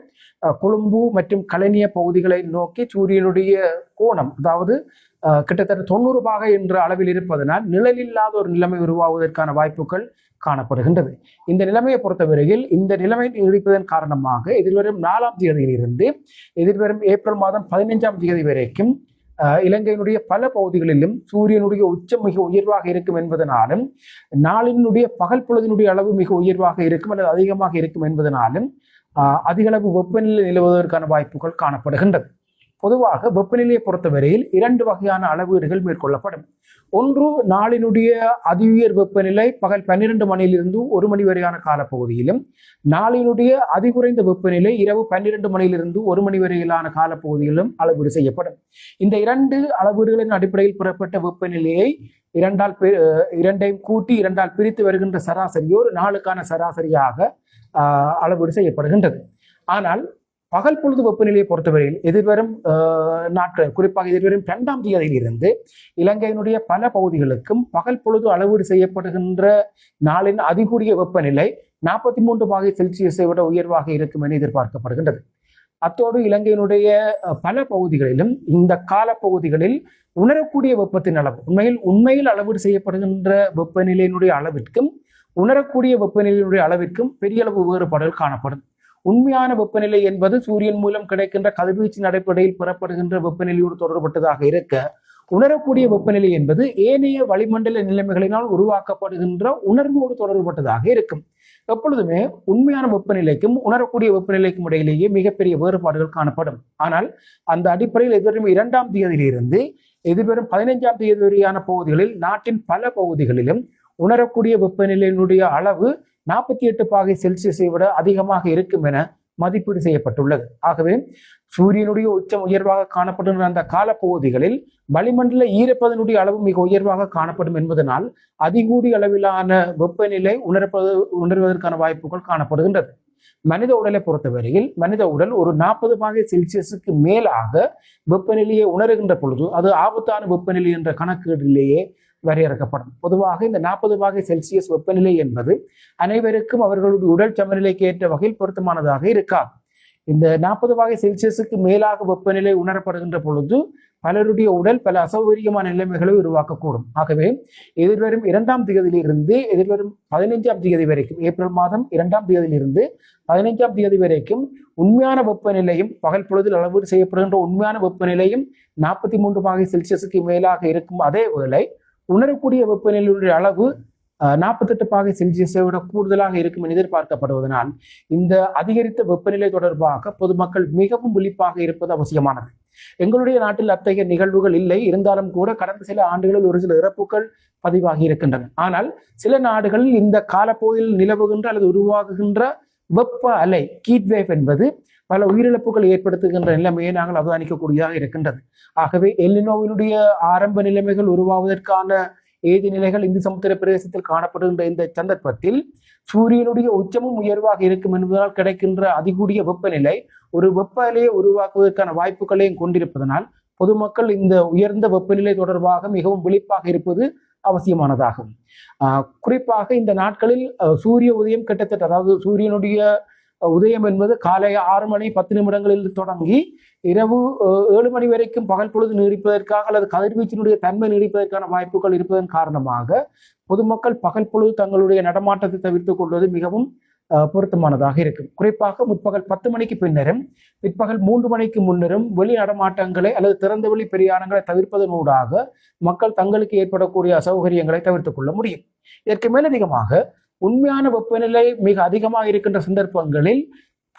கொழும்பு மற்றும் கலனிய பகுதிகளை நோக்கி சூரியனுடைய கோணம் அதாவது கிட்டத்தட்ட 90 பாகை என்ற அளவில் இருப்பதனால் நிழலில்லாத ஒரு நிலைமை உருவாவதற்கான வாய்ப்புகள் காணப்படுகின்றது. இந்த நிலைமையை பொறுத்தவரையில் இந்த நிலைமை நீடிப்பதன் காரணமாக எதிர்வரும் 4ஆம் தேதியிலிருந்து எதிர்வரும் ஏப்ரல் மாதம் 15ஆம் தேதி வரைக்கும் இலங்கையினுடைய பல பகுதிகளிலும் சூரியனுடைய உச்சம் மிக உயர்வாக இருக்கும் என்பதனாலும் நாளினுடைய பகல் பொழுதினுடைய அளவு மிக உயர்வாக இருக்கும் அல்லது அதிகமாக இருக்கும் என்பதனாலும் அதிகளவு வெப்பநிலை நிலவுவதற்கான வாய்ப்புகள் காணப்படுகின்றது. பொதுவாக வெப்பநிலையை பொறுத்தவரையில் 2 வகையான அளவீடுகள் மேற்கொள்ளப்படும். ஒன்று நாளினுடைய அதிஉயர் வெப்பநிலை பகல் 12 மணியிலிருந்து 1 மணி வரையான காலப்பகுதியிலும் நாளினுடைய அதிகுறைந்த வெப்பநிலை இரவு 12 மணியிலிருந்து 1 மணி வரையிலான காலப்பகுதியிலும் அளவீடு செய்யப்படும். இந்த 2 அளவீடுகளின் அடிப்படையில் பெறப்பட்ட வெப்பநிலையை இரண்டையும் கூட்டி 2ஆல் பிரித்து வருகின்ற சராசரி ஒரு நாளுக்கான சராசரியாக அளவீடு செய்யப்படுகின்றது. ஆனால் பகல் பொழுது வெப்பநிலையை பொறுத்தவரையில் எதிர்வரும் நாட்கள் குறிப்பாக எதிர்வரும் 2ஆம் தேதியிலிருந்து இலங்கையினுடைய பல பகுதிகளுக்கும் பகல் பொழுது அளவீடு செய்யப்படுகின்ற நாளின் அதிகூடிய வெப்பநிலை 43 பாகை செல்சியஸை விட உயர்வாக இருக்கும் என எதிர்பார்க்கப்படுகின்றது. அத்தோடு இலங்கையினுடைய பல பகுதிகளிலும் இந்த காலப்பகுதிகளில் உணரக்கூடிய வெப்பத்தின் அளவு உண்மையில் அளவீடு செய்யப்படுகின்ற வெப்பநிலையினுடைய அளவிற்கும் உணரக்கூடிய வெப்பநிலையினுடைய அளவிற்கும் பெரிய அளவு வேறுபாடுகள் காணப்படும். உண்மையான வெப்பநிலை என்பது சூரியன் மூலம் கிடைக்கின்ற கதிர்வீச்சின் அடிப்படையில் பெறப்படுகின்ற வெப்பநிலையோடு தொடர்பட்டதாக இருக்க, உணரக்கூடிய வெப்பநிலை என்பது ஏனைய வளிமண்டல நிலைமைகளினால் உருவாக்கப்படுகின்ற உணர்வோடு தொடர்பட்டதாக இருக்கும். எப்பொழுதுமே உண்மையான வெப்பநிலைக்கும் உணரக்கூடிய வெப்பநிலைக்கும் இடையிலேயே மிகப்பெரிய வேறுபாடுகள் காணப்படும். ஆனால் அந்த அடிப்படையில் எதிர்வரும் 2ஆம் தேதியிலிருந்து எதிர்வரும் 15ஆம் தேதி வரையான பகுதிகளில் நாட்டின் பல பகுதிகளிலும் உணரக்கூடிய வெப்பநிலையினுடைய அளவு 48 பாகை செல்சியஸை விட அதிகமாக இருக்கும் என மதிப்பீடு செய்யப்பட்டுள்ளது. ஆகவே சூரியனுடைய உச்சம் உயர்வாக காணப்படுகின்ற அந்த காலப்பகுதிகளில் வளிமண்டல ஈரப்பதனுடைய அளவு மிக உயர்வாக காணப்படும் என்பதனால் அதிகூடிய அளவிலான வெப்பநிலை உணர்வதற்கான வாய்ப்புகள் காணப்படுகின்றது. மனித உடலை பொறுத்தவரையில் மனித உடல் ஒரு 40 பாகை செல்சியஸுக்கு மேலாக வெப்பநிலையை உணர்கின்ற பொழுது அது ஆபத்தான வெப்பநிலை என்ற கணக்கீட்டிலேயே வரையறுக்கப்படும். பொதுவாக இந்த 40 பாகை செல்சியஸ் வெப்பநிலை என்பது அனைவருக்கும் அவர்களுடைய உடல் சமநிலைக்கு ஏற்ற வகையில் பொருத்தமானதாக இருக்காது. இந்த 40 பாகை செல்சியஸுக்கு மேலாக வெப்பநிலை உணரப்படுகின்ற பொழுது பலருடைய உடல் பல அசௌகரியமான நிலைமைகளை உருவாக்கக்கூடும். ஆகவே எதிர்வரும் 2ஆம் தேதியிலிருந்து எதிர்வரும் 15ஆம் தேதி வரைக்கும் ஏப்ரல் மாதம் 2ஆம் தேதியிலிருந்து 15ஆம் தேதி வரைக்கும் உண்மையான வெப்பநிலையும் பகல் பொழுதில் அளவீடு செய்யப்படுகின்ற உண்மையான வெப்பநிலையும் 43 பாகை செல்சியஸுக்கு மேலாக இருக்கும். அதே வேளை உணரக்கூடிய வெப்பநிலையுடைய அளவு 48 பாகை செல்சியஸை விட கூடுதலாக இருக்கும் என எதிர்பார்க்கப்படுவதனால் இந்த அதிகரித்த வெப்பநிலை தொடர்பாக பொதுமக்கள் மிகவும் விழிப்பாக இருப்பது அவசியமானது. எங்களுடைய நாட்டில் அத்தகைய நிகழ்வுகள் இல்லை. இருந்தாலும் கூட கடந்த சில ஆண்டுகளில் ஒரு சில இறப்புகள் பதிவாகி இருக்கின்றன. ஆனால் சில நாடுகளில் இந்த காலப்பகுதியில் நிலவுகின்ற அல்லது உருவாகுகின்ற வெப்ப அலை ஹீட் வேவ் என்பது பல உயிரிழப்புகள் ஏற்படுத்துகின்ற நிலைமையை நாங்கள் அவதானிக்கக்கூடியதாக இருக்கின்றது. ஆகவே எல்னினோவினுடைய ஆரம்ப நிலைமைகள் உருவாவதற்கான ஏதி நிலைகள் இந்து சமுத்திர பிரதேசத்தில் காணப்படுகின்ற இந்த சந்தர்ப்பத்தில் சூரியனுடைய உச்சமும் உயர்வாக இருக்கும் என்பதால் கிடைக்கின்ற அதிகூடிய வெப்பநிலை ஒரு வெப்ப அலையை உருவாக்குவதற்கான வாய்ப்புகளையும் கொண்டிருப்பதனால் பொதுமக்கள் இந்த உயர்ந்த வெப்பநிலை தொடர்பாக மிகவும் விழிப்பாக இருப்பது அவசியமானதாகும். குறிப்பாக இந்த நாட்களில் சூரிய உதயம் கிட்டத்தட்ட அதாவது சூரியனுடைய உதயம் என்பது காலை 6 மணி 10 நிமிடங்களில் தொடங்கி இரவு 7 மணி வரைக்கும் பகல் பொழுது நீடிப்பதற்காக அல்லது கதிர்வீச்சினுடைய தன்மை நீடிப்பதற்கான வாய்ப்புகள் இருப்பதன் காரணமாக பொதுமக்கள் பகல் பொழுது தங்களுடைய நடமாட்டத்தை தவிர்த்துக் கொள்வது மிகவும் பொருத்தமானதாக இருக்கும். குறிப்பாக முற்பகல் 10 மணிக்கு பின்னரும் பிற்பகல் 3 மணிக்கு முன்னரும் வெளி நடமாட்டங்களை அல்லது திறந்த வெளி பிரயாணங்களை தவிர்ப்பதனூடாக மக்கள் தங்களுக்கு ஏற்படக்கூடிய அசௌகரியங்களை தவிர்த்துக் கொள்ள முடியும். இதற்கு மேலதிகமாக உண்மையான வெப்பநிலை மிக அதிகமாக இருக்கின்ற சந்தர்ப்பங்களில்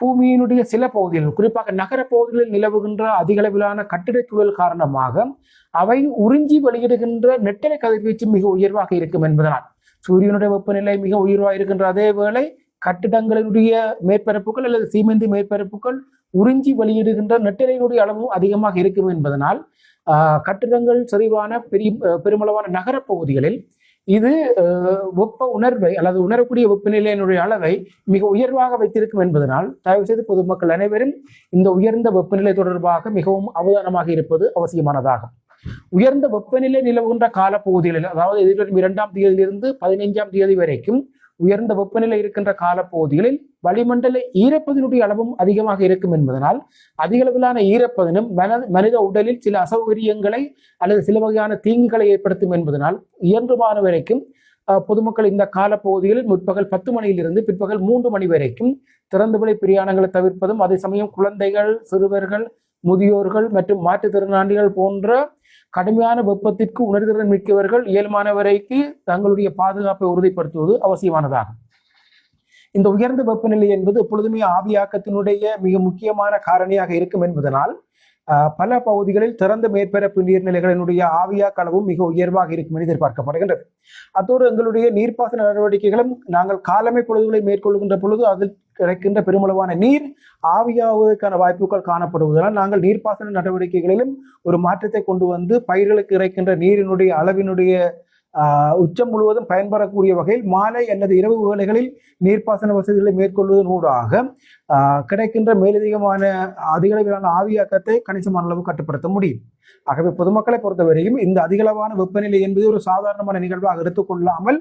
பூமியினுடைய சில பகுதிகள், குறிப்பாக நகர பகுதிகளில் நிலவுகின்ற அதிகளவிலான கட்டிடச் சூழல் காரணமாக அவை உறிஞ்சி வெளியிடுகின்ற நெட்டலை கதிர்வீச்சு மிக உயர்வாக இருக்கும் என்பதனால் சூரியனுடைய வெப்பநிலை மிக உயர்வாக இருக்கின்ற அதே வேளை கட்டிடங்களினுடைய மேற்பரப்புகள் அல்லது சீமெந்து மேற்பரப்புகள் உறிஞ்சி வெளியிடுகின்ற நெட்டலையினுடைய அளவும் அதிகமாக இருக்கும் என்பதனால் கட்டிடங்கள் செறிவான பெருமளவான நகர பகுதிகளில் இது வெப்ப உணர்வை அல்லது உணரக்கூடிய வெப்பநிலையினுடைய அளவை மிக உயர்வாக வைத்திருக்கும் என்பதனால் தயவு செய்து பொதுமக்கள் அனைவரும் இந்த உயர்ந்த வெப்பநிலை தொடர்பாக மிகவும் அவதானமாக இருப்பது அவசியமானதாகும். உயர்ந்த வெப்பநிலை நிலவுகின்ற காலப்பகுதிகளில், அதாவது எதிர்வரும் 2ஆம் தேதியிலிருந்து 15ஆம் தேதி வரைக்கும் உயர்ந்த வெப்பநிலை இருக்கின்ற காலப்பகுதிகளில் வளிமண்டல ஈரப்பதனுடைய அளவும் அதிகமாக இருக்கும் என்பதனால் அதிக அளவிலான ஈரப்பதனும் மனித உடலில் சில அசௌகரியங்களை அல்லது சில வகையான தீங்குகளை ஏற்படுத்தும் என்பதனால் இயன்றுமான வரைக்கும் பொதுமக்கள் இந்த காலப்பகுதிகளில் முற்பகல் 10 மணியிலிருந்து பிற்பகல் 3 மணி வரைக்கும் திறந்தவெளி பிரயாணங்களை தவிர்ப்பதும், அதே சமயம் குழந்தைகள், சிறுவர்கள், முதியோர்கள் மற்றும் மாற்றுத்திறனாளிகள் போன்ற கடுமையான வெப்பத்திற்கு உணர்திறன் மிக்கவர்கள் இயல்பான வரைக்கு தங்களுடைய பாதுகாப்பை உறுதிப்படுத்துவது அவசியமானதாகும். இந்த உயர்ந்த வெப்பநிலை என்பது எப்பொழுதுமே ஆவியாக்கத்தினுடைய மிக முக்கியமான காரணியாக இருக்கும் என்பதனால் பல பகுதிகளில் திறந்த மேற்பரப்பு நீர்நிலைகளினுடைய ஆவியாக்க அளவும் மிக உயர்வாக இருக்கும் என எதிர்பார்க்கப்படுகின்றது. அத்தோடு எங்களுடைய நீர்ப்பாசன நடவடிக்கைகளும் நாங்கள் காலமை பொழுதுகளை மேற்கொள்கின்ற பொழுது அதில் கிடைக்கின்ற பெருமளவான நீர் ஆவியாவதற்கான வாய்ப்புகள் காணப்படுவதனால் நாங்கள் நீர்ப்பாசன நடவடிக்கைகளிலும் ஒரு மாற்றத்தை கொண்டு வந்து பயிர்களுக்கு இறைக்கின்ற நீரினுடைய அளவினுடைய உச்சம் முழுவதும் பயன்படக்கூடிய வகையில் மாலை அல்லது இரவு வேளைகளில் நீர்ப்பாசன வசதிகளை மேற்கொள்வதனூடாக கிடைக்கின்ற மேலதிகமான அதிகளவிலான ஆவியாக்கத்தை கணிசமான அளவு கட்டுப்படுத்த முடியும். ஆகவே பொதுமக்களை பொறுத்தவரையும் இந்த அதிகளவான வெப்பநிலை என்பது ஒரு சாதாரணமான நிகழ்வாக எடுத்துக்கொள்ளாமல்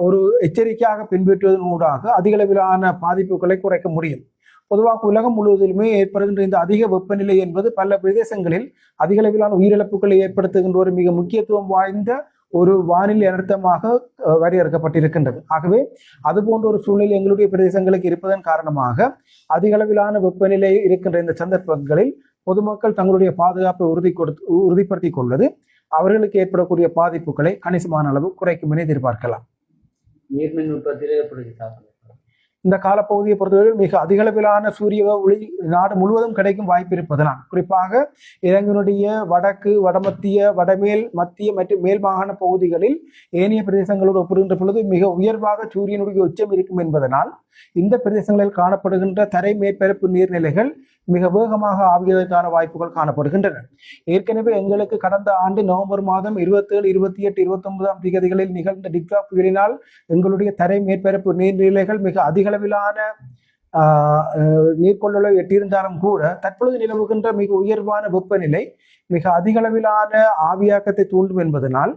ஒரு எச்சரிக்கையாக பின்பற்றுவதனூடாக அதிகளவிலான பாதிப்புகளை குறைக்க முடியும். பொதுவாக உலகம் முழுவதிலுமே ஏற்படுகின்ற இந்த அதிக வெப்பநிலை என்பது பல பிரதேசங்களில் அதிகளவிலான உயிரிழப்புகளை ஏற்படுத்துகின்ற ஒரு மிக முக்கியத்துவம் வாய்ந்த ஒரு வானிலை அனர்த்தமாக வரையறுக்கப்பட்டிருக்கின்றது. ஆகவே அது போன்ற ஒரு சூழ்நிலை எங்களுடைய பிரதேசங்களுக்கு இருப்பதன் காரணமாக அதிக அளவிலான வெப்பநிலை இருக்கின்ற இந்த சந்தர்ப்பங்களில் பொதுமக்கள் தங்களுடைய பாதுகாப்பை உறுதிப்படுத்திக் கொள்வது அவர்களுக்கு ஏற்படக்கூடிய பாதிப்புகளை கணிசமான அளவு குறைக்கும் என எதிர்பார்க்கலாம். நீர்மின் உற்பத்தியிலே எப்படி இந்த காலப்பகுதியை பொறுத்தவரையில் மிக அதிகளவிலான சூரிய ஒளி நாடு முழுவதும் கிடைக்கும் வாய்ப்பு இருப்பதனால் குறிப்பாக இலங்கையினுடைய வடக்கு, வடமத்திய, வடமேல், மத்திய மற்றும் மேல் மாகாண பகுதிகளில் ஏனைய பிரதேசங்களோடு ஒப்பிடுகின்ற பொழுது மிக உயர்வாக சூரியனுடைய உச்சம் இருக்கும் என்பதனால் இந்த பிரதேசங்களில் காணப்படுகின்ற தரை மேற்பரப்பு நீர்நிலைகள் மிக வேகமாக ஆவியதற்கான வாய்ப்புகள் காணப்படுகின்றன. ஏற்கனவே எங்களுக்கு கடந்த ஆண்டு நவம்பர் மாதம் 27, 28, 29ஆம் தேதிகளில் நிகழ்ந்த டிக்ஸா புயலினால் எங்களுடைய தரை மேற்பரப்பு நீர்நிலைகள் மிக அதிகளவிலான நீர்கொள்ளளவை எட்டியிருந்தாலும் கூட தற்பொழுது நிலவுகின்ற மிக உயர்வான வெப்பநிலை மிக அதிகளவிலான ஆவியாக்கத்தை தூண்டும் என்பதனால்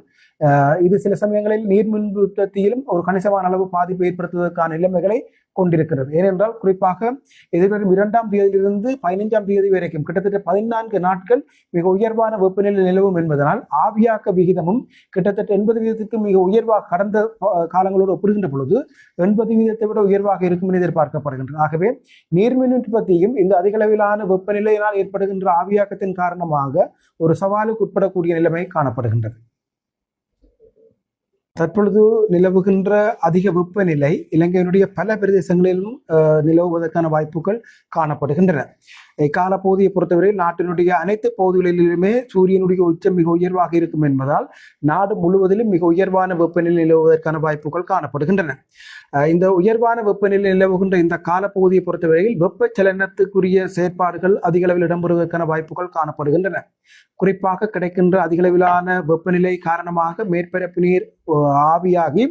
இது சில சமயங்களில் நீர்மின் உற்பத்தியிலும் ஒரு கணிசமான அளவு பாதிப்பு ஏற்படுத்துவதற்கான நிலைமைகளை கொண்டிருக்கிறது. ஏனென்றால் குறிப்பாக எதிர்வரும் 2ஆம் தேதியிலிருந்து 15ஆம் தேதி வரைக்கும் கிட்டத்தட்ட 14 நாட்கள் மிக உயர்வான வெப்பநிலை நிலவும் என்பதனால் ஆவியாக்க விகிதமும் கிட்டத்தட்ட 80% மிக உயர்வாக கடந்த காலங்களோடு ஒப்பிடுகின்ற பொழுது 80% விட உயர்வாக இருக்கும் என எதிர்பார்க்கப்படுகின்றது. ஆகவே நீர்மின் உற்பத்தியும் இந்த அதிகளவிலான வெப்பநிலையினால் ஏற்படுகின்ற ஆவியாக்கத்தின் காரணமாக ஒரு சவாலுக்கு உட்படக்கூடிய நிலைமை காணப்படுகின்றது. தற்பொழுது நிலவுகின்ற அதிக வெப்பநிலை இலங்கையினுடைய பல பிரதேசங்களிலும் நிலவுவதற்கான வாய்ப்புகள் காணப்படுகின்றன. இக்காலப்பகுதியை பொறுத்தவரையில் நாட்டினுடைய அனைத்து பகுதிகளிலுமே சூரியனுடைய உச்சம் மிக உயர்வாக இருக்கும் என்பதால் நாடு முழுவதிலும் மிக உயர்வான வெப்பநிலை நிலவுவதற்கான வாய்ப்புகள் காணப்படுகின்றன. இந்த உயர்வான வெப்பநிலை நிலவுகின்ற இந்த காலப்பகுதியை பொறுத்தவரையில் வெப்பச்சலனத்துக்குரிய செயற்பாடுகள் அதிக அளவில் இடம்பெறுவதற்கான வாய்ப்புகள் காணப்படுகின்றன. குறிப்பாக கிடைக்கின்ற அதிகளவிலான வெப்பநிலை காரணமாக மேற்பரப்பு நீர் ஆவியாகி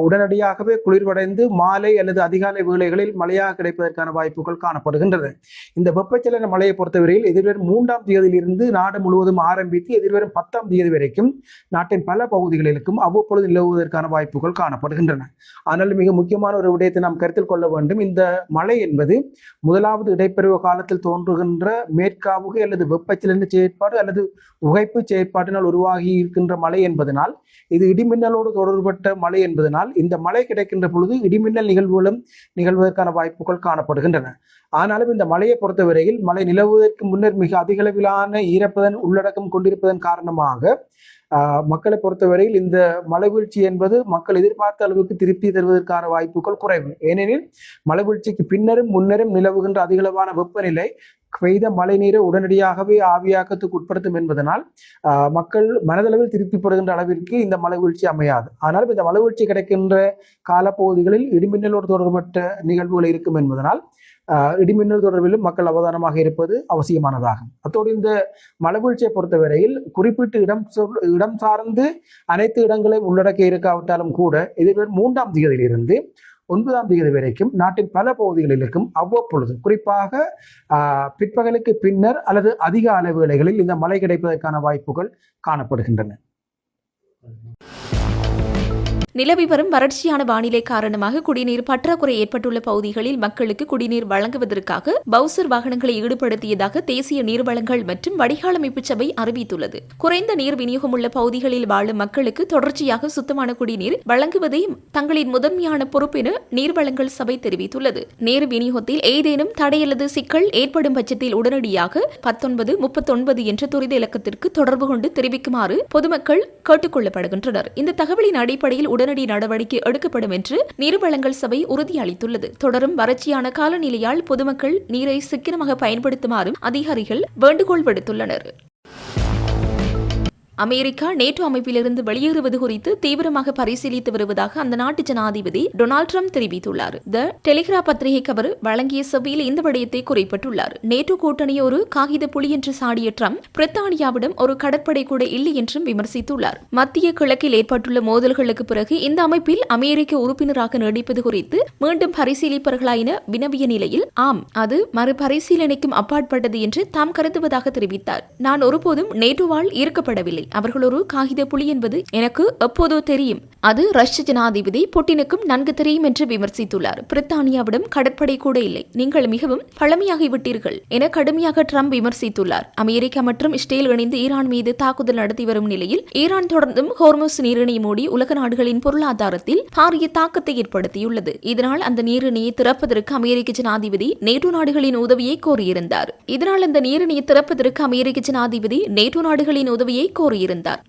உடனடியாகவே குளிர்வடைந்து மாலை அல்லது அதிகாலை வேளைகளில் மழையாக கிடைப்பதற்கான வாய்ப்புகள் காணப்படுகின்றது. இந்த வெப்பச்சலன மழையை பொறுத்தவரையில் எதிர்வரும் 3ஆம் தேதியிலிருந்து நாடு முழுவதும் ஆரம்பித்து எதிர்வரும் 10ஆம் தேதி வரைக்கும் நாட்டின் பல பகுதிகளிலும் அவ்வப்பொழுது நிலவுவதற்கான வாய்ப்புகள் காணப்படுகின்றன. ஆனால் மிக முக்கியமான ஒரு விடயத்தை நாம் கருத்தில் கொள்ள வேண்டும். இந்த மழை என்பது முதலாவது இடைப்பருவ காலத்தில் தோன்றுகின்ற மேற்காவுகை அல்லது வெப்பச்சலன செயற்பாடு அல்லது உகைப்பு செயற்பாட்டினால் உருவாகி இருக்கின்ற மழை என்பதனால் இது இடிமின்னலோடு தொடர்பட்ட மழை என்பதனால் இந்த மழை கிடைக்கின்ற பொழுது இடிமின்னல் நிகழ்வுகளும் நிகழ்வதற்கான வாய்ப்புகள் காணப்படுகின்றன. ஆனாலும் இந்த மழையை பொறுத்தவரையில் மழை நிலவுவதற்கு முன்னர் மிக அதிக அளவிலான ஈரப்பதன் உள்ளடக்கம் கொண்டிருப்பதன் காரணமாக மக்களை பொறுத்தவரையில் இந்த மழை வீழ்ச்சி என்பது மக்கள் எதிர்பார்த்த அளவுக்கு திருப்தி தருவதற்கான வாய்ப்புகள் குறைவு. ஏனெனில் மழை வீழ்ச்சிக்கு பின்னரும் முன்னரும் நிலவுகின்ற அதிகளவான வெப்பநிலை பெய்த மழை நீரை உடனடியாகவே ஆவியாக்கத்துக்கு உட்படுத்தும் என்பதனால் மக்கள் மனதளவில் திருப்திப்படுகின்ற அளவிற்கு இந்த மழை வீழ்ச்சி அமையாது. ஆனாலும் இந்த மழை வீழ்ச்சி கிடைக்கின்ற காலப்பகுதிகளில் இடிமின்னலோடு தொடர்பட்ட நிகழ்வுகள் இருக்கும் என்பதனால் இடிமின்னல் தொடர்பிலும் மக்கள் அவதானமாக இருப்பது அவசியமானதாகும். அத்தோடு இந்த மழை வீழ்ச்சியை பொறுத்தவரையில் குறிப்பிட்டு இடம் சார்ந்து அனைத்து இடங்களையும் உள்ளடக்கி இருக்காவிட்டாலும் கூட எதிர்வரும் 3ஆம் தேதியிலிருந்து 9ஆம் தேதி வரைக்கும் நாட்டின் பல பகுதிகளிலும் அவ்வப்பொழுது குறிப்பாக பிற்பகலுக்கு பின்னர் அல்லது அதிக அளவுகளில் இந்த மழை கிடைப்பதற்கான வாய்ப்புகள் காணப்படுகின்றன. நிலவி வரும் வறட்சியான வானிலை காரணமாக குடிநீர் பற்றாக்குறை ஏற்பட்டுள்ள பகுதிகளில் மக்களுக்கு குடிநீர் வழங்குவதற்காக பவுசர் வாகனங்களை ஈடுபடுத்தியதாக தேசிய நீர்வளங்கள் மற்றும் வடிகாலமைப்பு சபை அறிவித்துள்ளது. குறைந்த நீர் விநியோகம் உள்ள பகுதிகளில் வாழும் மக்களுக்கு தொடர்ச்சியாக சுத்தமான குடிநீர் வழங்குவதை தங்களின் முதன்மையான பொறுப்பென நீர்வளங்கள் சபை தெரிவித்துள்ளது. நீர் விநியோகத்தில் ஏதேனும் தடை அல்லது சிக்கல் ஏற்படும் பட்சத்தில் உடனடியாக 1939 என்ற துரித இலக்கத்திற்கு தொடர்பு கொண்டு தெரிவிக்குமாறு பொதுமக்கள் கேட்டுக் கொள்ளப்படுகின்றனர். இந்த தகவலின் அடிப்படையில் உடனடி நடவடிக்கை எடுக்கப்படும் என்று நீர்வளங்கள் சபை உறுதியளித்துள்ளது. தொடரும் வறட்சியான காலநிலையால் பொதுமக்கள் நீரை சிக்கனமாக பயன்படுத்துமாறும் அதிகாரிகள் வேண்டுகோள் விடுத்துள்ளனர். அமெரிக்கா நேட்டோ அமைப்பிலிருந்து வெளியேறுவது குறித்து தீவிரமாக பரிசீலித்து வருவதாக அந்த நாட்டு ஜனாதிபதி டொனால்ட் ட்ரம்ப் தெரிவித்துள்ளார். த டெலிகிராப் பத்திரிகைக்கு அவர் வழங்கிய சபையில் இந்த விடயத்தை குறிப்பிட்டுள்ளார். நேட்டோ கூட்டணியை ஒரு காகித புலி என்று சாடிய ட்ரம்ப் பிரித்தானியாவிடம் ஒரு கடற்படை கூட இல்லை என்றும் விமர்சித்துள்ளார். மத்திய கிழக்கில் ஏற்பட்டுள்ள மோதல்களுக்கு பிறகு இந்த அமைப்பில் அமெரிக்க உறுப்பினராக நீடிப்பது குறித்து மீண்டும் பரிசீலிப்பார்களா என வினவிய நிலையில் ஆம், அது மறுபரிசீலனைக்கும் அப்பாற்பட்டது என்று தாம் கருதுவதாக தெரிவித்தார். நான் ஒருபோதும் நேட்டோவால் ஈர்க்கப்படவில்லை. அவர்கள் ஒரு காகித புலி என்பது எனக்கு எப்போதோ தெரியும். அது ரஷ்ய ஜனாதிபதி புட்டினுக்கும் நன்கு தெரியும் என்று விமர்சித்துள்ளார். பிரித்தானியாவிடம் கடற்படை கூட இல்லை. நீங்கள் மிகவும் பழமையாகிவிட்டீர்கள் என கடுமையாக ட்ரம்ப் விமர்சித்துள்ளார். அமெரிக்கா மற்றும் இஸ்ரேல் இணைந்து ஈரான் மீது தாக்குதல் நடத்தி வரும் நிலையில் ஈரான் தொடர்ந்தும் ஹோர்முஸ் நீரிணையை மூடி உலக நாடுகளின் பொருளாதாரத்தில் பாரிய தாக்கத்தை ஏற்படுத்தியுள்ளது. இதனால் அந்த நீரிணையை திறப்பதற்கு அமெரிக்க ஜனாதிபதி நேட்டோ நாடுகளின் உதவியை கோரியிருந்தார்.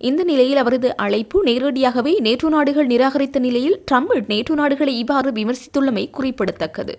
இந்த நிலையில் அவரது அழைப்பு நேரடியாகவே நேட்டோ நாடுகள் நிராகரித்த நிலையில் ட்ரம்ப் நேட்டோ நாடுகளை இவ்வாறு விமர்சித்துள்ளமை குறிப்பிடத்தக்கது.